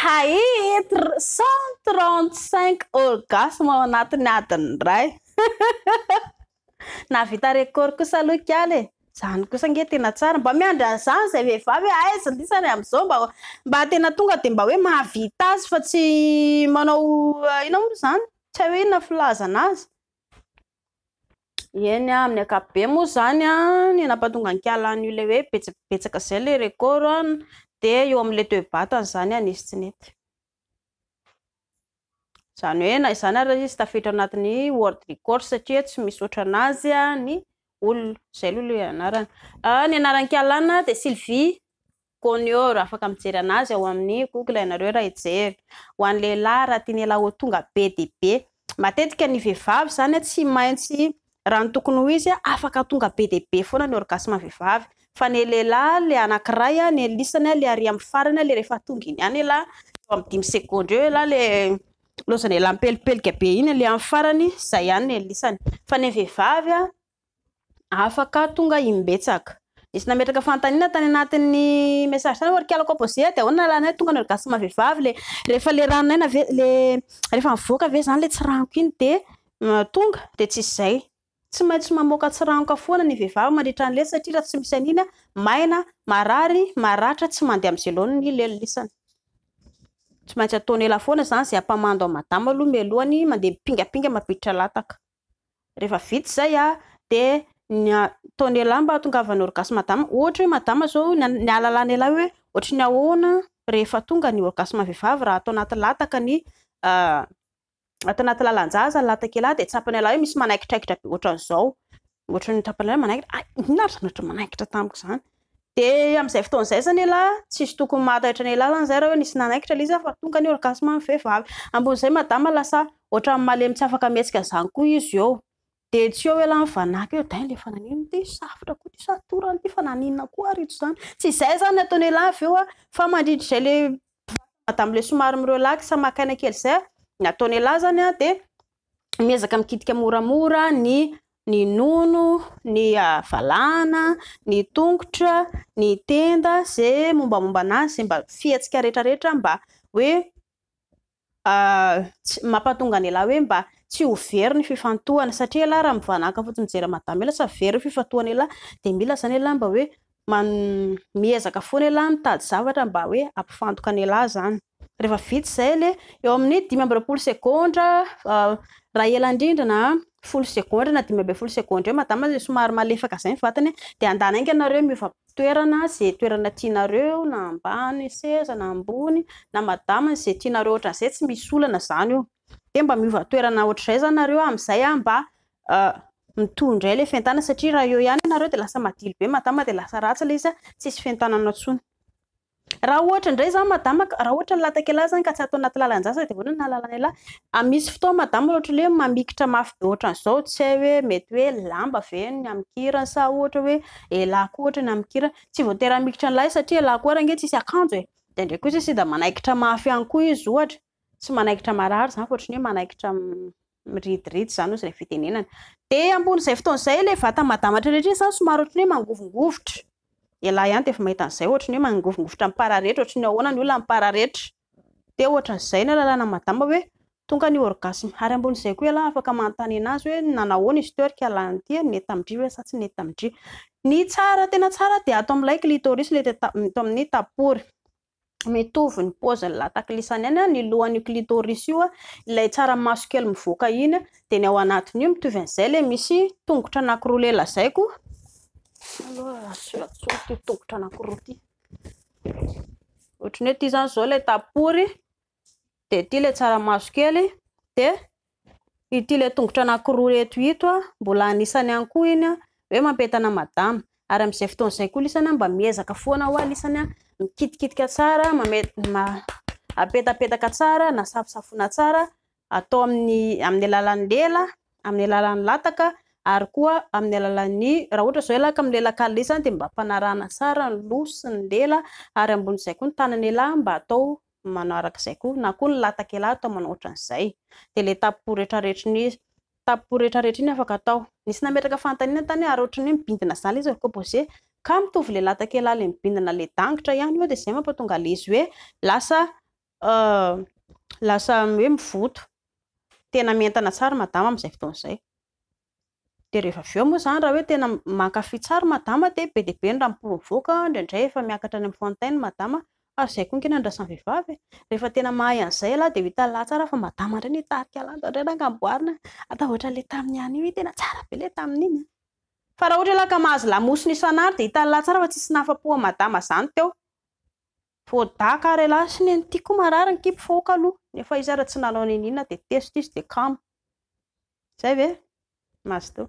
Haitra 135 orgasme ao anatin'ny adiny iray. Navita record kosa aloha Kialy. Zany kosa nge tena tsara mba miandry an'izany zay vehivavy aiza ndisany amin'izao mba tena tonga de mba hoe mahavita azy fa tsy manao ina moa zany tsy hoe inona filaza anazy. Eny amin'ny ankapobeny moa zany ny nampatonga ny Kialy an'io le hoe betsaka zay le record de eo amin'le toe-batany zany izy tsy nety. Zany hoe na izany ary izy tafiditra anatin'ny world record satria tsy misaotra anazy ny olona zay aloha le anarany. Ny anaran'ny Kialy de Sylvie Conior, afaka mijery anazy ao amin'ny Google ianareo raha hijery. Ho an'ny lehilahy raha tiany ho tonga be de be. Matetika ny vehivavy zany tsy maintsy raha ny tokony ho izy afaka tonga be de be foana ny orgasme vehivavy. Fa ny lehilahy le anankiray ny elisany le ary amin'ny farany le rehefa tonga iny ihany la amin'ny 5 secondes eo la le lozany la mipelipelika be iny le amin'ny farany zay ihany ny elisany. Fa ny vehivavy afaka tonga imbetsaka. Izy nametraka fanontaniana tany anatin'ny message tany ohatry Kialy composé de ahoana lalana tonga ny orgasme vehivavy le rehefa le ranonay le rehefa mivoaka ve zany le tsiranoko iny de tonga de tsy izay. Tsy maintsy mamoaka tsiranoko foana ny vehivavy mandritra an'le satria raha tsy misy an'iny maina marary maratra tsy mandeha amin'ny zelony ny lelisany. Tsy maintsy ataony ela foana zany zay ampamando amin'ny madama aloha mialohany mandeha mipingapinga mampiditra lataka. Rehefa vita zay de ny ataony ela mba hatongavany orgasme madama. Ohatra hoe madama zao ny alalany ela hoe ohatra ny ahoana rehefa tonga ny orgasme vehivavy raha atao anaty lataka ny atao anaty lalan-jaza ny lataka ela de tsapany ela hoe misy manaikitraikitra be ohatran'izao. Ohatra ny tapany ela manaikitra inona ary zany ohatra manaikitra tamiko zany. De amin'izay fotoana izay zany ela tsisy tokony mahataitra ny ela zany zay raha hoe nisy nanaikitra izy fa tonga ny orgasme amin'ny vehivavy. Ambon'izay madama lasa ohatra ny malemy tsy afaka mihetsika zany koa izy eo. De tsy eo ela mivanaka eo dai le fananino ty safotra koa ty satorany ty fananinona koa arito zany. Tsy izay zany ataony ela avy eo fa mandritra izay le madama le somary mirelax makaina kely zay nataony ela zany de miezaka mikitika moramora ny nono, ny valana, ny tongotra, ny tenda zay mombamomba anazy zay mba fihetsika rehetrarehetra mba hoe mampatonga ny ela hoe mba tsy ho very ny fifantohana satria ela raha mivanaka fotsiny mijery madama ela sa very fifantohana ela de mila zany ela mba hoe miezaka foana ela mitady zavatra mba hoe ampifantoka ny ela zany. Rehefa vita zay le eo amin'ny 5 sekondra raha ela indrindra na 10 sekondra na 5 sekondra eo madama zay somary malefaka zay ny vatany de andana ainga nareo miova toerana zay toerana tianareo na ambany seza na ambony na madama zay tianareo ohatran'izay tsy misy olana zany io. De mba miova toerana ohatr'izay zany nareo amin'izay mba mitondra le fentana satria raha eo ihany nareo de lasa madilo be madama de lasa ratsy le izy tsisy fentanana tsony. Raha ohatra indray zany madama raha ohatra ny lataka ela zany ka tsy atao anaty lalan-jasa de vonana lalana ela misy fotoa madama ohatra le mamikitra mafy be ohatran'izao tsy hay hoe mety hoe lamba ve ny amikirany sa ohatra hoe ela koa ohatra ny amikirany tsy voatery amikitra ny lahy satria ela koa raha nge tsisy akanjo de ndraiky kosa sy da manaikitra mafy ihany koa izy ohatra tsy manaikitra marary zany fa ohatran'ny hoe manaikitra miridirity zany ozy le fitenenana. De ambon'izay fotoan'izay le vata madama rehetra zany somary ohatran'ny hoe mangovongovotra. Ela ihany de efa mahita an'izay ohatran'ny hoe mangovongovotra mipararetra ohatran'ny ahoana ny olona mipararetra. De ohatran'izay ny lalàna madama hoe tonga ny orgasme. Ary ambon'izay koa ela afaka manontany anazy hoe nanahoana izy teo ary Kialy ty nety amindry hoe sa tsy nety amindry. Ny tsara tena tsara de ato amin'ilay clitoris le ato amin'ny tapory. Mitovy ny paoziny latakilisany ihany ny lohan'io clitoris io ilay tsara maso kely mivoaka iny de ny ao anatiny io mitovy an'izay le misy tongotra anankiroa le lazaiko. Tongotra anankiroa ty. Ohatran'ny hoe ty zany zao le tapory de ty le tsara maso kely de ity le tongotra anankiroa eto ito mbola anisany ihany koa iny hoe mampentana madama. Ary amin'izay fotoan'izay koa lisany mba miezaka foana ho lisany mikitikitika tsara apetapetaka tsara na safosafona tsara atao amin'ny alalan'ny lela amin'ny alalan'ny lataka ary koa amin'ny alalan'ny raha ohatra zao elaka amin'ny lelaka lisany de mba ampanarahana tsara ny loso sy ny lela ary ambon'izay koa ny tanany ela mba atao manarak'izay koa na koa ny lataka ela atao manao ohatran'izay. De le tapo rehetrarehetra iny afaka atao. Nisy nametraka fanontaniana tany ary ohatran'ny hoe mibindina zany izy composé ka mitovy le lataka ela le mibindina le dangitra ihany io de zay mampatonga le izy hoe lasa lasa hoe mivoto. Tena mentana tsara madama amin'izay fotoan'izay. Dia rehefa avy eo moa izany raha hoe tena mankafy tsara madama dia be dia be ny rano mivoaka, indraindray efa miakatra any amin'ny fontaine madama. Ary izay koa ankiana andrasan'ny vehivavy. Rehefa tena mahay an'izay aloha dia hita lahy tsara fa madama indray nitarika lamba indray nangamboarina. Atao ohatra ilay tamin'ny any io tena tsara be ilay tamin'iny. Fa raha ohatra ka mahazo lamosina isan'andro dia hita lahy tsara fa tsisy nahafa-po madama izany teo. Voadaka ary lahy sy ny tiako marary ny kipy foka aloha. Nefa izy ara tsy nanao n'inona dia testo izy dia kamo. Zay ve? Maso teo.